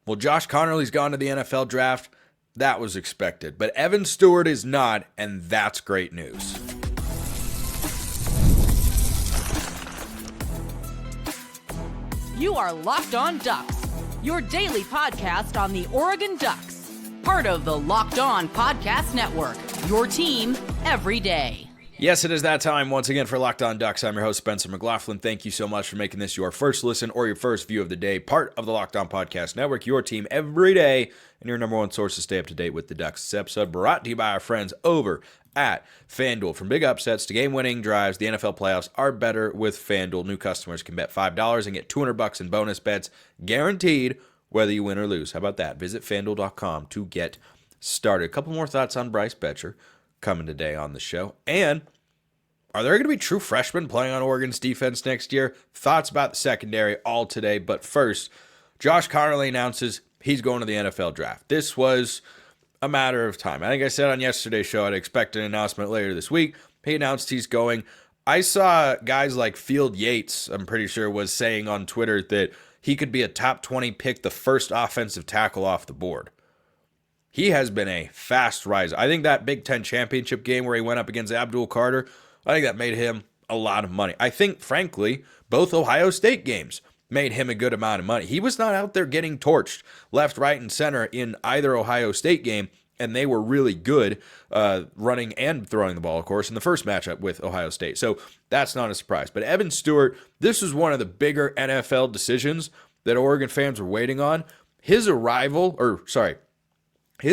Well, Josh Conerly's gone to the NFL draft. That was expected. But Evan Stewart is not, and that's great news. You are Locked On Ducks, your daily podcast on the Oregon Ducks. Part of the Locked On Podcast Network, your team every day. Yes, it is that time once again for Locked On Ducks. I'm your host, Spencer McLaughlin. Thank you so much for making this your first listen or your first view of the day. Part of the Locked On Podcast Network, your team every day, and your number one source to stay up to date with the Ducks. This episode brought to you by our friends over at FanDuel. From big upsets to game-winning drives, the NFL playoffs are better with FanDuel. New customers can bet $5 and get $200 in bonus bets, guaranteed whether you win or lose. How about that? Visit FanDuel.com to get started. A couple more thoughts on Bryce Boettcher coming today on the show. And are there going to be true freshmen playing on Oregon's defense next year? Thoughts about the secondary all today. But first, Josh Conerly announces he's going to the NFL draft. This was a matter of time. I think I said on yesterday's show I'd expect an announcement later this week. He announced he's going. I saw guys like Field Yates, I'm pretty sure, was saying on Twitter that he could be a top 20 pick, the first offensive tackle off the board. He has been a fast riser. I think that Big Ten championship game where he went up against Abdul Carter, I think that made him a lot of money. I think, frankly, both Ohio State games made him a good amount of money. He was not out there getting torched left, right, and center in either Ohio State game, and they were really good running and throwing the ball, of course, in the first matchup with Ohio State. So that's not a surprise. But Evan Stewart, this was one of the bigger NFL decisions that Oregon fans were waiting on. His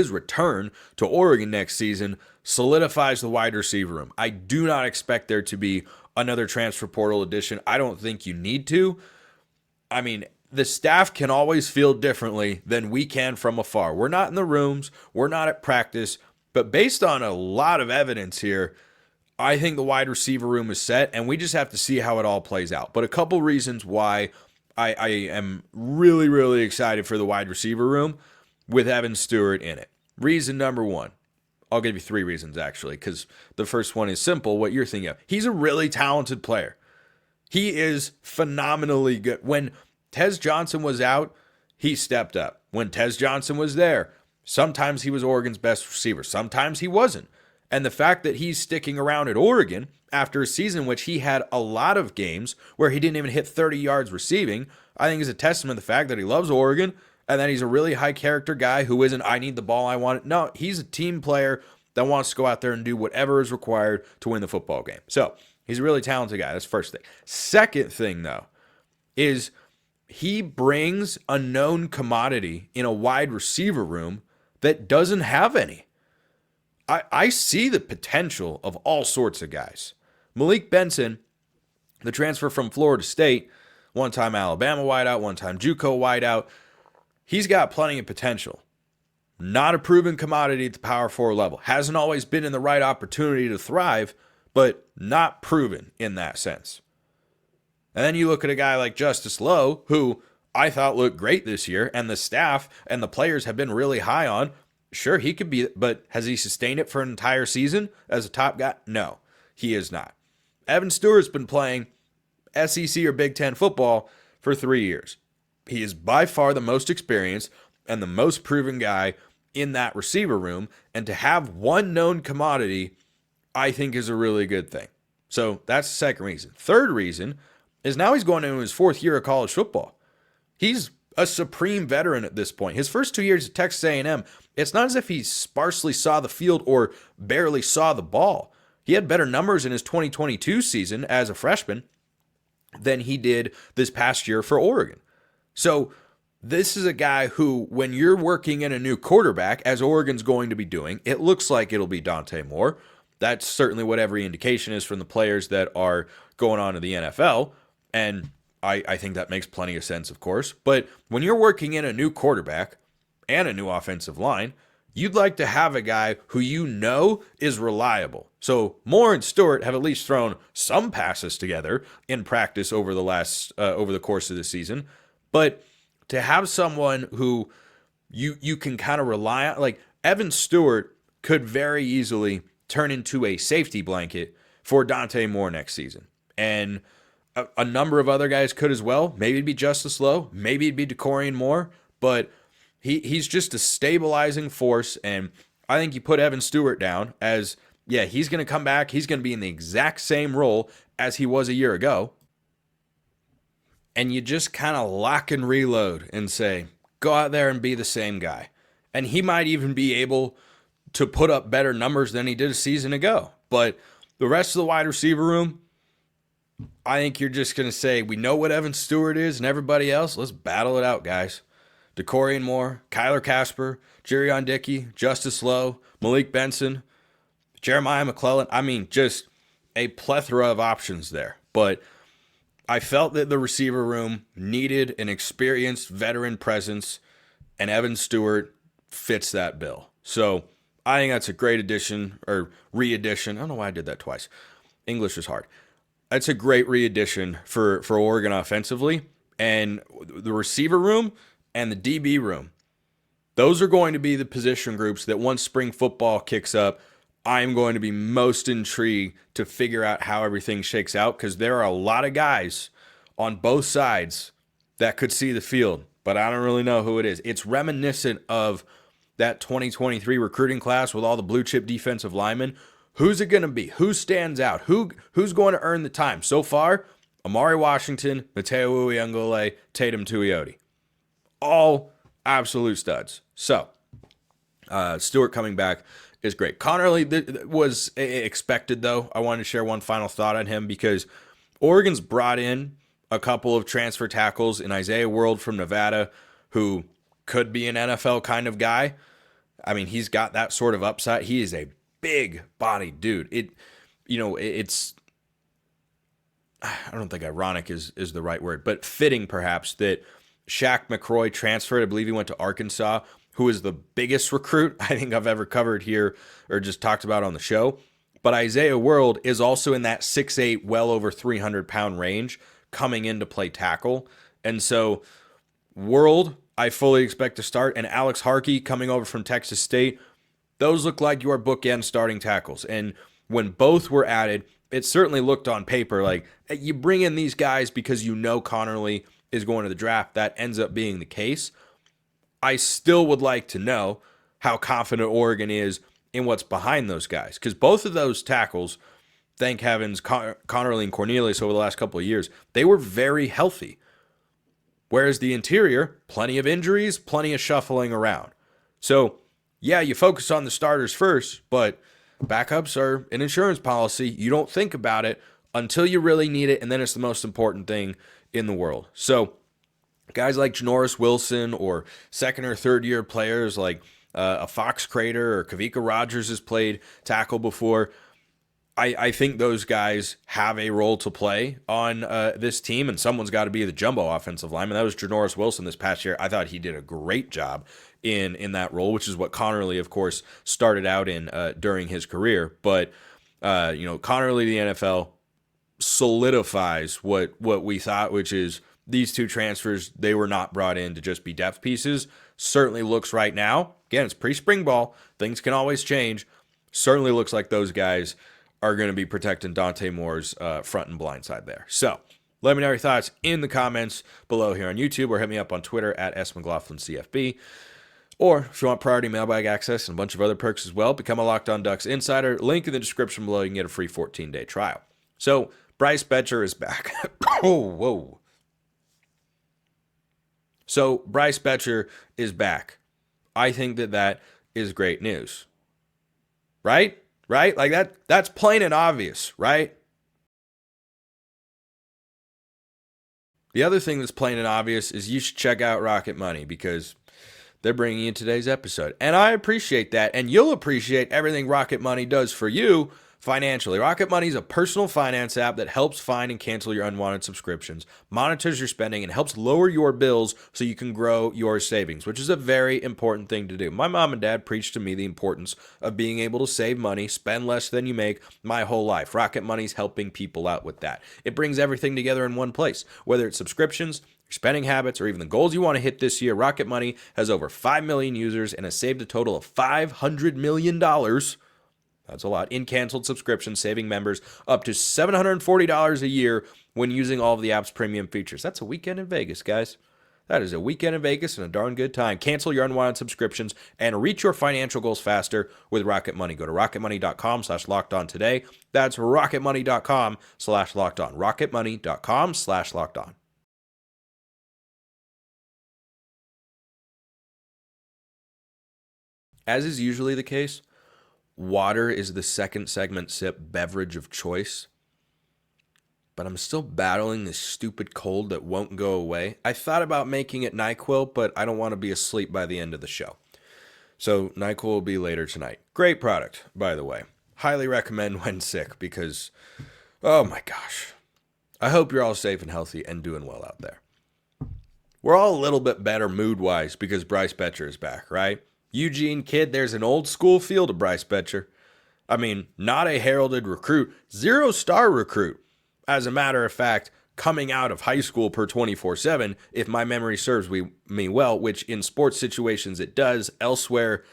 return to Oregon next season solidifies the wide receiver room. I do not expect there to be another transfer portal addition. I don't think you need to. I mean, the staff can always feel differently than we can from afar. We're not in the rooms. We're not at practice. But based on a lot of evidence here, I think the wide receiver room is set, and we just have to see how it all plays out. But a couple reasons why I am really, really excited for the wide receiver room with Evan Stewart in it. Reason number one. I'll give you three reasons, actually, because the first one is simple, what you're thinking of. He's a really talented player. He is phenomenally good. When Tez Johnson was out, he stepped up. When Tez Johnson was there, sometimes he was Oregon's best receiver. Sometimes he wasn't. And the fact that he's sticking around at Oregon after a season in which he had a lot of games where he didn't even hit 30 yards receiving, I think is a testament to the fact that he loves Oregon and that he's a really high character guy who isn't, I need the ball, I want it. No, he's a team player that wants to go out there and do whatever is required to win the football game. So he's a really talented guy. That's the first thing. Second thing, though, is he brings a known commodity in a wide receiver room that doesn't have any. I see the potential of all sorts of guys. Malik Benson, the transfer from Florida State, one-time Alabama wideout, one-time JUCO wideout, he's got plenty of potential. Not a proven commodity at the Power 4 level. Hasn't always been in the right opportunity to thrive, but not proven in that sense. And then you look at a guy like Justice Lowe, who I thought looked great this year, and the staff and the players have been really high on. Sure, he could be, but has he sustained it for an entire season as a top guy? No, he is not. Evan Stewart's been playing SEC or Big Ten football for 3 years. He is by far the most experienced and the most proven guy in that receiver room, and to have one known commodity, I think is a really good thing. So that's the second reason. Third reason is now he's going into his fourth year of college football. He's a supreme veteran at this point. His first 2 years at Texas A&M, it's not as if he sparsely saw the field or barely saw the ball. He had better numbers in his 2022 season as a freshman than he did this past year for Oregon. So this is a guy who, when you're working in a new quarterback, as Oregon's going to be doing, it looks like it'll be Dante Moore. That's certainly what every indication is from the players that are going on to the NFL. And I think that makes plenty of sense, of course. But when you're working in a new quarterback and a new offensive line, you'd like to have a guy who you know is reliable. So Moore and Stewart have at least thrown some passes together in practice over the course of the season. But to have someone who you can kind of rely on, like Evan Stewart could very easily turn into a safety blanket for Dante Moore next season. And a number of other guys could as well. Maybe it'd be Justice Lowe. Maybe it'd be DeCorian Moore. But He's just a stabilizing force, and I think you put Evan Stewart down as, yeah, he's going to come back. He's going to be in the exact same role as he was a year ago. And you just kind of lock and reload and say, go out there and be the same guy. And he might even be able to put up better numbers than he did a season ago. But the rest of the wide receiver room, I think you're just going to say, we know what Evan Stewart is and everybody else. Let's battle it out, guys. Decorian Moore, Kyler Casper, Jerion Dickey, Justice Lowe, Malik Benson, Jeremiah McLaughlin. I mean, just a plethora of options there. But I felt that the receiver room needed an experienced veteran presence, and Evan Stewart fits that bill. So I think that's a great addition, or re-addition. I don't know why I did that twice. English is hard. That's a great re-addition for Oregon offensively. And the receiver room and the DB room, those are going to be the position groups that once spring football kicks up, I'm going to be most intrigued to figure out how everything shakes out, because there are a lot of guys on both sides that could see the field, but I don't really know who it is. It's reminiscent of that 2023 recruiting class with all the blue chip defensive linemen. Who's it going to be? Who stands out? Who's going to earn the time? So far, Amari Washington, Mateo Uiagalelei, Tatum Tuioti. All absolute studs. So, Stewart coming back is great. Conerly was expected, though. I wanted to share one final thought on him because Oregon's brought in a couple of transfer tackles in Isaiah World from Nevada, who could be an NFL kind of guy. I mean, he's got that sort of upside. He is a big-bodied dude. It's I don't think ironic is the right word, but fitting perhaps that Shaq McCroy transferred. I believe he went to Arkansas, who is the biggest recruit I think I've ever covered here or just talked about on the show. But Isaiah World is also in that 6'8", well over 300-pound range coming in to play tackle. And so World, I fully expect to start. And Alex Harkey coming over from Texas State, those look like your bookend starting tackles. And when both were added, it certainly looked on paper like you bring in these guys because you know Conerly is going to the draft. That ends up being the case. I still would like to know how confident Oregon is in what's behind those guys, because both of those tackles, thank heavens, Conerly and Cornelius over the last couple of years, they were very healthy. Whereas the interior, plenty of injuries, plenty of shuffling around. So, yeah, you focus on the starters first, but backups are an insurance policy. You don't think about it until you really need it, and then it's the most important thing in the world. So, guys like Janoris Wilson or second or third year players like a Fox Crater or Kavika Rogers has played tackle before. I think those guys have a role to play on this team, and someone's got to be the jumbo offensive lineman. That was Janoris Wilson this past year. I thought he did a great job in that role, which is what Conerly, of course, started out in during his career. But, Conerly, the NFL, solidifies what we thought, which is these two transfers, they were not brought in to just be depth pieces. Certainly looks right now, again, it's pre-spring ball. Things can always change. Certainly looks like those guys are going to be protecting Dante Moore's front and blind side there. So let me know your thoughts in the comments below here on YouTube, or hit me up on Twitter at smclaughlincfb. Or if you want priority mailbag access and a bunch of other perks as well, become a Locked On Ducks insider. Link in the description below. You can get a free 14-day trial. So Bryce Boettcher is back. Oh, whoa. So Bryce Boettcher is back. I think that is great news. Right? Right? Like that's plain and obvious, right? The other thing that's plain and obvious is you should check out Rocket Money, because they're bringing you today's episode. And I appreciate that, and you'll appreciate everything Rocket Money does for you financially. Rocket Money is a personal finance app that helps find and cancel your unwanted subscriptions, monitors your spending, and helps lower your bills so you can grow your savings, which is a very important thing to do. My mom and dad preached to me the importance of being able to save money, spend less than you make my whole life. Rocket Money's helping people out with that. It brings everything together in one place, whether it's subscriptions, your spending habits, or even the goals you want to hit this year. Rocket Money has over 5 million users and has saved a total of $500 million. That's a lot. In canceled subscriptions, saving members up to $740 a year when using all of the app's premium features. That's a weekend in Vegas, guys. That is a weekend in Vegas and a darn good time. Cancel your unwanted subscriptions and reach your financial goals faster with Rocket Money. Go to rocketmoney.com/lockedon today. That's rocketmoney.com/lockedon. rocketmoney.com/lockedon. As is usually the case, water is the second segment sip beverage of choice. But I'm still battling this stupid cold that won't go away. I thought about making it NyQuil, but I don't want to be asleep by the end of the show. So NyQuil will be later tonight. Great product, by the way. Highly recommend when sick because, oh my gosh. I hope you're all safe and healthy and doing well out there. We're all a little bit better mood-wise because Bryce Boettcher is back, right? Eugene kid, there's an old school feel to Bryce Boettcher. I mean, not a heralded recruit, 0-star recruit. As a matter of fact, coming out of high school per 24/7, if my memory serves me well, which in sports situations it does, elsewhere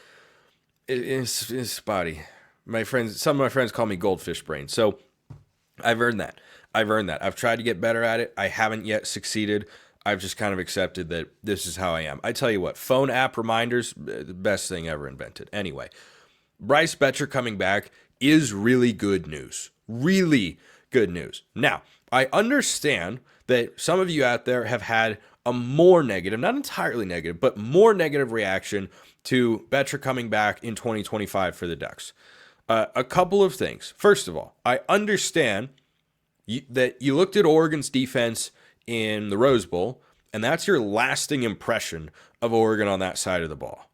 it's spotty. Some of my friends call me goldfish brain. So I've earned that. I've tried to get better at it. I haven't yet succeeded. I've just kind of accepted that this is how I am. I tell you what, phone app reminders, the best thing ever invented. Anyway, Bryce Boettcher coming back is really good news. Really good news. Now, I understand that some of you out there have had a more negative, not entirely negative, but more negative reaction to Boettcher coming back in 2025 for the Ducks. A couple of things. First of all, I understand that you looked at Oregon's defense in the Rose Bowl, and that's your lasting impression of Oregon on that side of the ball.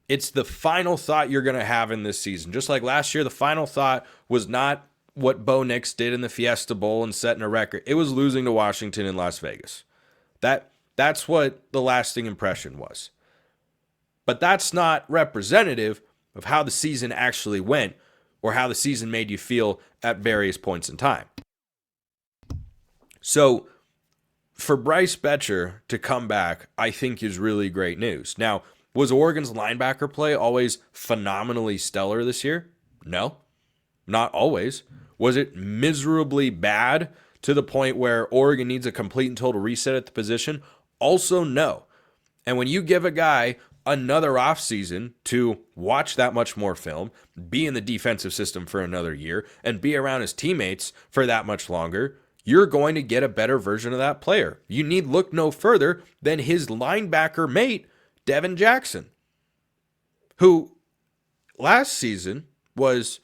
It's the final thought you're going to have in this season. Just like last year, the final thought was not what Bo Nix did in the Fiesta Bowl and setting a record. It was losing to Washington in Las Vegas. That's what the lasting impression was. But that's not representative of how the season actually went or how the season made you feel at various points in time. So for Bryce Boettcher to come back, I think is really great news. Now, was Oregon's linebacker play always phenomenally stellar this year? No, not always. Was it miserably bad to the point where Oregon needs a complete and total reset at the position? Also, no. And when you give a guy another offseason to watch that much more film, be in the defensive system for another year, and be around his teammates for that much longer, you're going to get a better version of that player. You need look no further than his linebacker mate, Devin Jackson, who last season was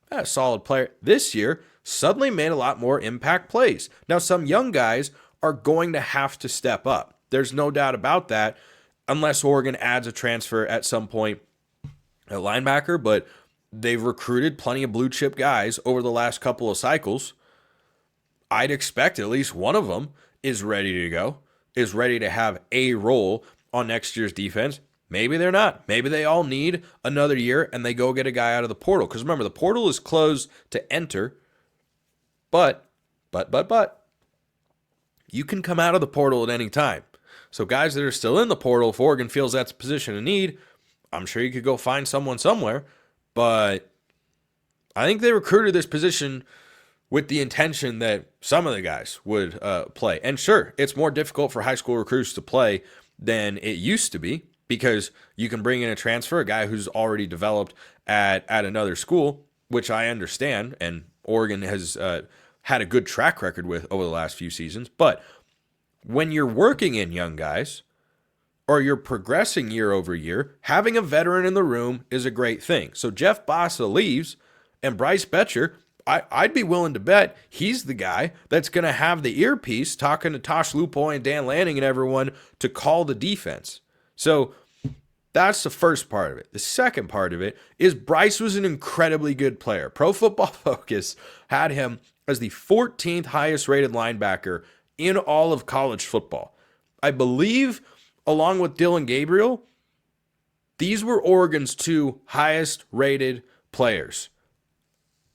a solid player. This year, suddenly made a lot more impact plays. Now, some young guys are going to have to step up. There's no doubt about that, unless Oregon adds a transfer at some point at linebacker, but they've recruited plenty of blue chip guys over the last couple of cycles. I'd expect at least one of them is ready to go, is ready to have a role on next year's defense. Maybe they're not. Maybe they all need another year and they go get a guy out of the portal. Because remember, the portal is closed to enter, but, you can come out of the portal at any time. So guys that are still in the portal, if Oregon feels that's a position of need, I'm sure you could go find someone somewhere. But I think they recruited this position with the intention that some of the guys would play. And sure, it's more difficult for high school recruits to play than it used to be because you can bring in a transfer, a guy who's already developed at another school, which I understand, and Oregon has had a good track record with over the last few seasons. But when you're working in young guys or you're progressing year over year, having a veteran in the room is a great thing. So Jeff Bossa leaves, and Bryce Boettcher, I'd be willing to bet he's the guy that's going to have the earpiece talking to Tosh Lupoy and Dan Lanning and everyone to call the defense. So that's the first part of it. The second part of it is Bryce was an incredibly good player. Pro Football Focus had him as the 14th highest rated linebacker in all of college football. I believe, along with Dylan Gabriel, these were Oregon's two highest rated players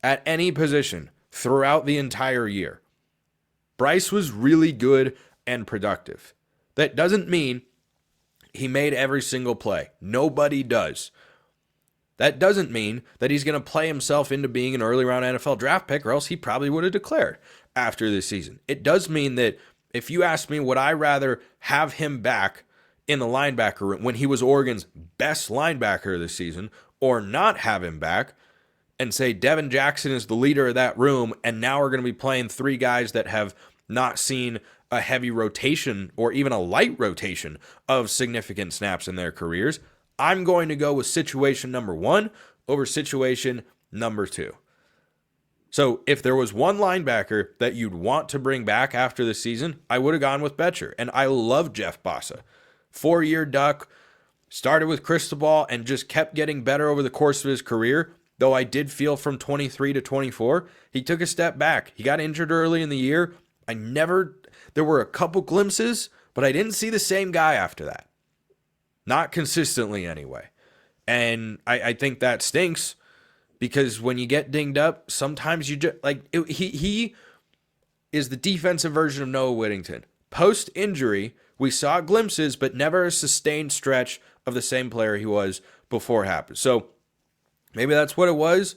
at any position throughout the entire year. Bryce was really good and productive. That doesn't mean he made every single play. Nobody does. That doesn't mean that he's going to play himself into being an early round NFL draft pick, or else he probably would have declared after this season. It does mean that if you ask me, would I rather have him back in the linebacker room when he was Oregon's best linebacker this season, or not have him back and say Devin Jackson is the leader of that room, and now we're going to be playing three guys that have not seen a heavy rotation or even a light rotation of significant snaps in their careers? I'm going to go with situation number one over situation number two. So if there was one linebacker that you'd want to bring back after the season, I would have gone with Boettcher. And I love Jeff Bossa. 4-year Duck, started with Cristobal and just kept getting better over the course of his career. Though I did feel from 23 to 24, he took a step back. He got injured early in the year. There were a couple glimpses, but I didn't see the same guy after that. Not consistently anyway. And I think that stinks because when you get dinged up, sometimes you just, he is the defensive version of Noah Whittington. Post-injury, we saw glimpses, but never a sustained stretch of the same player he was before it happened. So maybe that's what it was.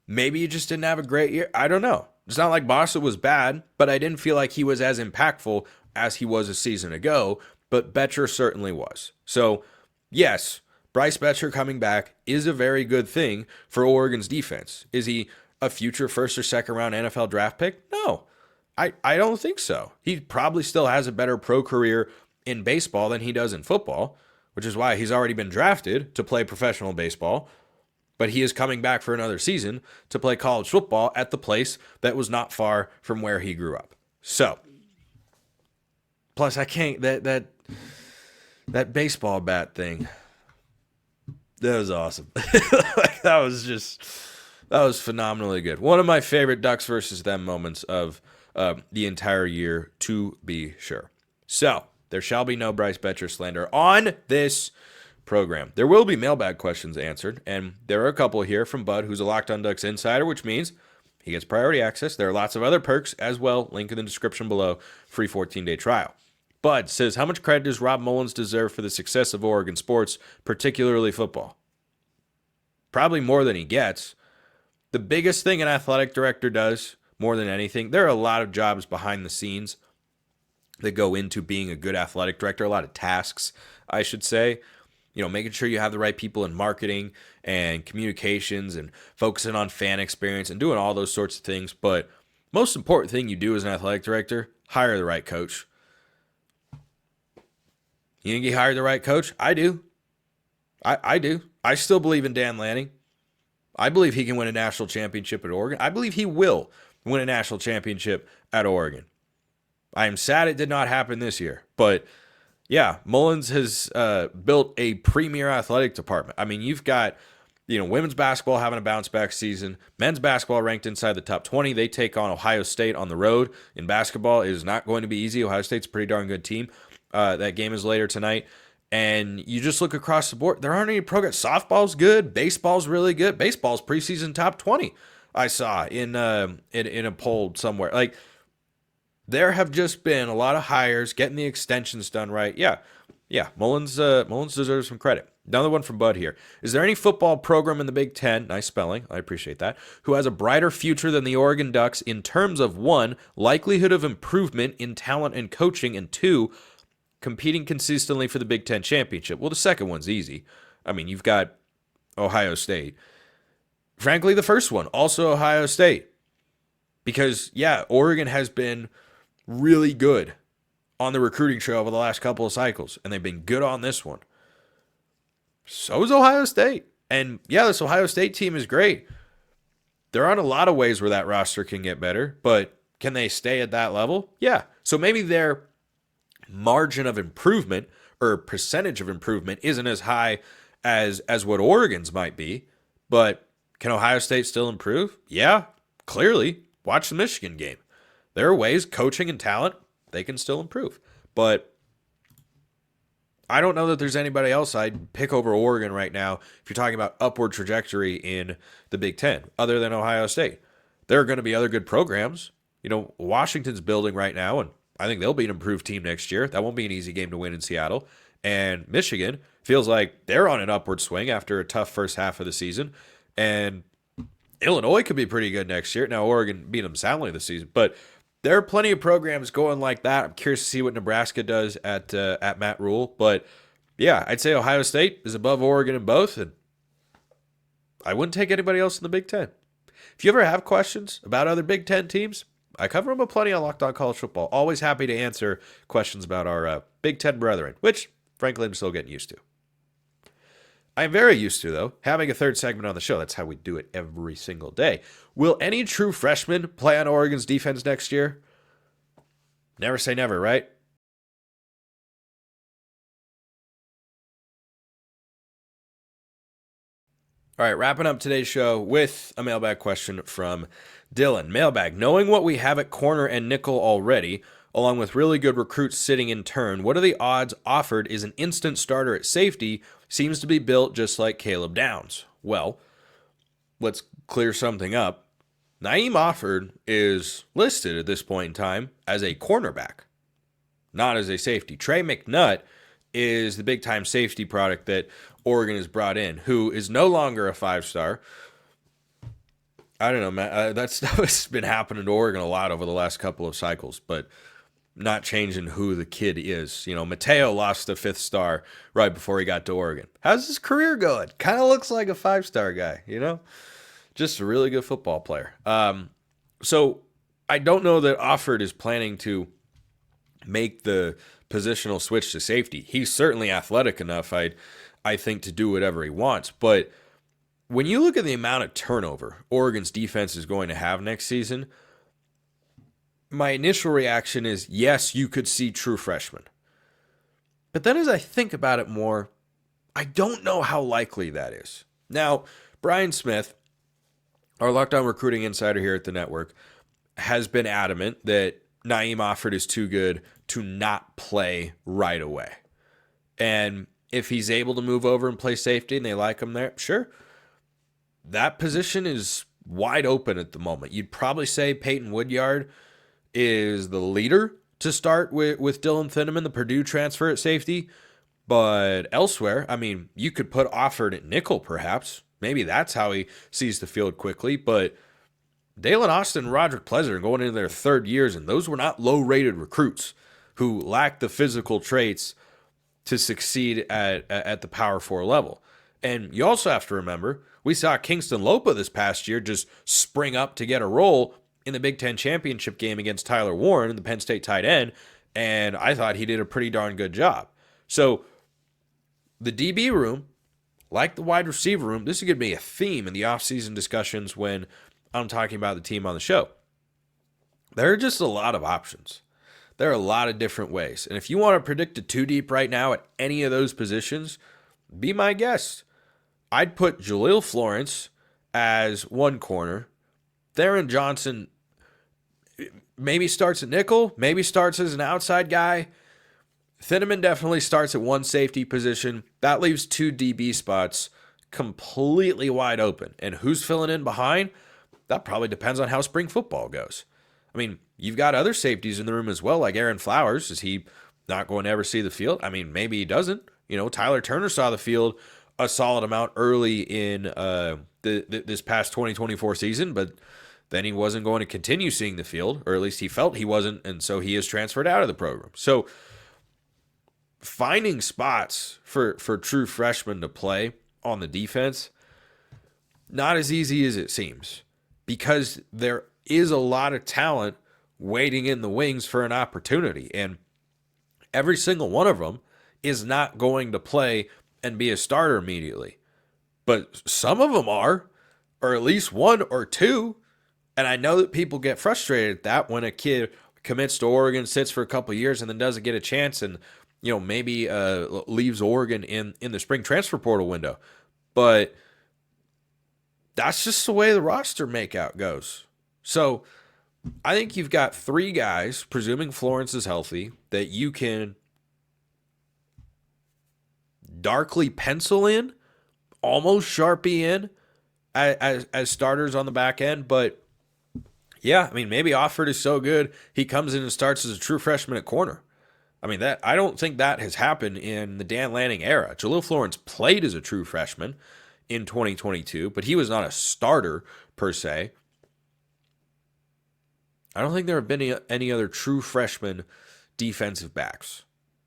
Maybe he just didn't have a great year. I don't know. It's not like Bossa was bad, but I didn't feel like he was as impactful as he was a season ago, but Boettcher certainly was. So, yes, Bryce Boettcher coming back is a very good thing for Oregon's defense. Is he a future first or second round NFL draft pick? No, I don't think so. He probably still has a better pro career in baseball than he does in football, which is why he's already been drafted to play professional baseball. But he is coming back for another season to play college football at the place that was not far from where he grew up. So, plus I can't, that baseball bat thing, that was awesome. that was phenomenally good. One of my favorite Ducks versus them moments of the entire year, to be sure. So, there shall be no Bryce Boettcher slander on this program. There will be mailbag questions answered, and there are a couple here from Bud, who's a Locked On Ducks insider, which means he gets priority access. There are lots of other perks as well. Link in the description below. Free 14-day trial. Bud says, how much credit does Rob Mullins deserve for the success of Oregon sports, particularly football? Probably more than he gets. The biggest thing an athletic director does, more than anything, there are a lot of jobs behind the scenes that go into being a good athletic director, a lot of tasks, I should say. You know, making sure you have the right people in marketing and communications and focusing on fan experience and doing all those sorts of things. But most important thing you do as an athletic director, hire the right coach. You think he hired the right coach? I do. I do. I still believe in Dan Lanning. I believe he can win a national championship at Oregon. I believe he will win a national championship at Oregon. I am sad it did not happen this year, but yeah, Mullins has built a premier athletic department. I mean, you've got, women's basketball having a bounce back season. Men's basketball ranked inside the top 20. They take on Ohio State on the road. In basketball, it is not going to be easy. Ohio State's a pretty darn good team. That game is later tonight. And you just look across the board. There aren't any programs. Softball's good. Baseball's really good. Baseball's preseason top 20. I saw in a poll somewhere. Like, there have just been a lot of hires, getting the extensions done right. Yeah. Mullins deserves some credit. Another one from Bud here. Is there any football program in the Big Ten, nice spelling, I appreciate that, who has a brighter future than the Oregon Ducks in terms of, 1, likelihood of improvement in talent and coaching, and 2, competing consistently for the Big Ten championship? Well, the second one's easy. I mean, you've got Ohio State. Frankly, the first one, also Ohio State. Because, Oregon has been really good on the recruiting trail over the last couple of cycles, and they've been good on this one. So is Ohio State. And this Ohio State team is great. There aren't a lot of ways where that roster can get better, but can they stay at that level? Yeah. So maybe their margin of improvement or percentage of improvement isn't as high as what Oregon's might be, but can Ohio State still improve? Yeah, clearly. Watch the Michigan game. There are ways, coaching and talent, they can still improve. But I don't know that there's anybody else I'd pick over Oregon right now if you're talking about upward trajectory in the Big Ten, other than Ohio State. There are going to be other good programs. Washington's building right now, and I think they'll be an improved team next year. That won't be an easy game to win in Seattle. And Michigan feels like they're on an upward swing after a tough first half of the season. And Illinois could be pretty good next year. Now, Oregon beat them soundly this season, but there are plenty of programs going like that. I'm curious to see what Nebraska does at Matt Rule. But yeah, I'd say Ohio State is above Oregon in both, and I wouldn't take anybody else in the Big Ten. If you ever have questions about other Big Ten teams, I cover them plenty on Locked On College Football. Always happy to answer questions about our Big Ten brethren, which, frankly, I'm still getting used to. I'm very used to, though, having a third segment on the show. That's how we do it every single day. Will any true freshman play on Oregon's defense next year? Never say never, right? All right, wrapping up today's show with a mailbag question from Dylan. Mailbag, knowing what we have at corner and nickel already, along with really good recruits sitting in turn, what are the odds Offord is an instant starter at safety? Seems to be built just like Caleb Downs. Well, let's clear something up. Na'eem Offord is listed at this point in time as a cornerback, not as a safety. Trey McNutt is the big-time safety product that Oregon has brought in, who is no longer a 5-star. I don't know, man. That stuff has been happening to Oregon a lot over the last couple of cycles, but not changing who the kid is. You know, Mateo lost a 5th star right before he got to Oregon. How's his career going? Kind of looks like a 5-star guy, you know? Just a really good football player. So I don't know that Offord is planning to make the positional switch to safety. He's certainly athletic enough, I think, to do whatever he wants. But when you look at the amount of turnover Oregon's defense is going to have next season, my initial reaction is, yes, you could see true freshmen. But then as I think about it more, I don't know how likely that is. Now, Brian Smith, our Locked On Recruiting insider here at the network, has been adamant that Na'eem Offord is too good to not play right away. And if he's able to move over and play safety and they like him there, sure. That position is wide open at the moment. You'd probably say Peyton Woodyard is the leader to start with Dylan Thineman, the Purdue transfer at safety. But elsewhere, I mean, you could put Offord at nickel perhaps. Maybe that's how he sees the field quickly. But Dalen Austin and Roderick Pleasant are going into their 3rd years, and those were not low-rated recruits who lacked the physical traits to succeed at the Power 4 level. And you also have to remember, we saw Kingston Lopa this past year just spring up to get a role in the Big Ten championship game against Tyler Warren, the Penn State tight end, and I thought he did a pretty darn good job. So the DB room, like the wide receiver room, this is going to be a theme in the offseason discussions when I'm talking about the team on the show. There are just a lot of options. There are a lot of different ways. And if you want to predict a 2-deep right now at any of those positions, be my guest. I'd put Jaleel Florence as one corner. Theron Johnson maybe starts at nickel, maybe starts as an outside guy. Thineman definitely starts at one safety position. That leaves 2 DB spots completely wide open. And who's filling in behind? That probably depends on how spring football goes. I mean, you've got other safeties in the room as well, like Aaron Flowers. Is he not going to ever see the field? I mean, maybe he doesn't. You know, Tyler Turner saw the field a solid amount early in this past 2024 season, but then he wasn't going to continue seeing the field, or at least he felt he wasn't, and so he is transferred out of the program. So finding spots for true freshmen to play on the defense, not as easy as it seems, because there is a lot of talent waiting in the wings for an opportunity, and every single one of them is not going to play and be a starter immediately. But some of them are, or at least 1 or 2. And I know that people get frustrated at that when a kid commits to Oregon, sits for a couple of years, and then doesn't get a chance and, you know, maybe leaves Oregon in the spring transfer portal window. But that's just the way the roster makeout goes. So I think you've got 3 guys, presuming Florence is healthy, that you can darkly pencil in, almost Sharpie in as starters on the back end. But yeah, I mean, maybe Offord is so good he comes in and starts as a true freshman at corner. I mean, that I don't think that has happened in the Dan Lanning era. Jaleel Florence played as a true freshman in 2022, but he was not a starter per se. I don't think there have been any other true freshman defensive backs.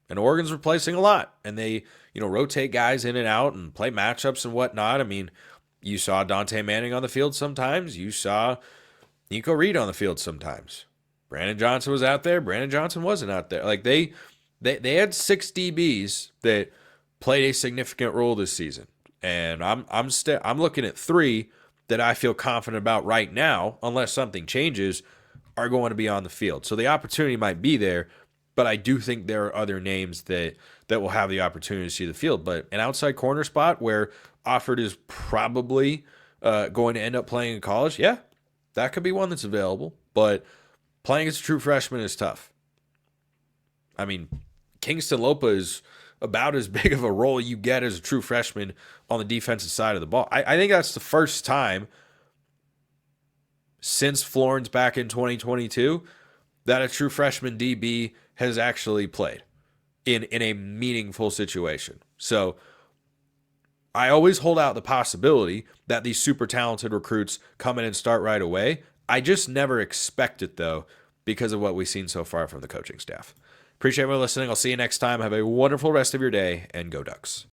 And Oregon's replacing a lot. And they, rotate guys in and out and play matchups and whatnot. I mean, you saw Dante Manning on the field sometimes. You saw Nico Reed on the field sometimes. Brandon Johnson was out there. Brandon Johnson wasn't out there. Like they had 6 DBs that played a significant role this season. And I'm looking at 3 that I feel confident about right now, unless something changes, are going to be on the field. So the opportunity might be there, but I do think there are other names that will have the opportunity to see the field. But an outside corner spot where Offord is probably going to end up playing in college, yeah, that could be one that's available. But playing as a true freshman is tough. I mean, Kingston Lopa is about as big of a role you get as a true freshman on the defensive side of the ball. I think that's the first time since Florence back in 2022 that a true freshman DB has actually played in a meaningful situation. So I always hold out the possibility that these super talented recruits come in and start right away. I just never expect it, though, because of what we've seen so far from the coaching staff. Appreciate everyone listening. I'll see you next time. Have a wonderful rest of your day, and go Ducks.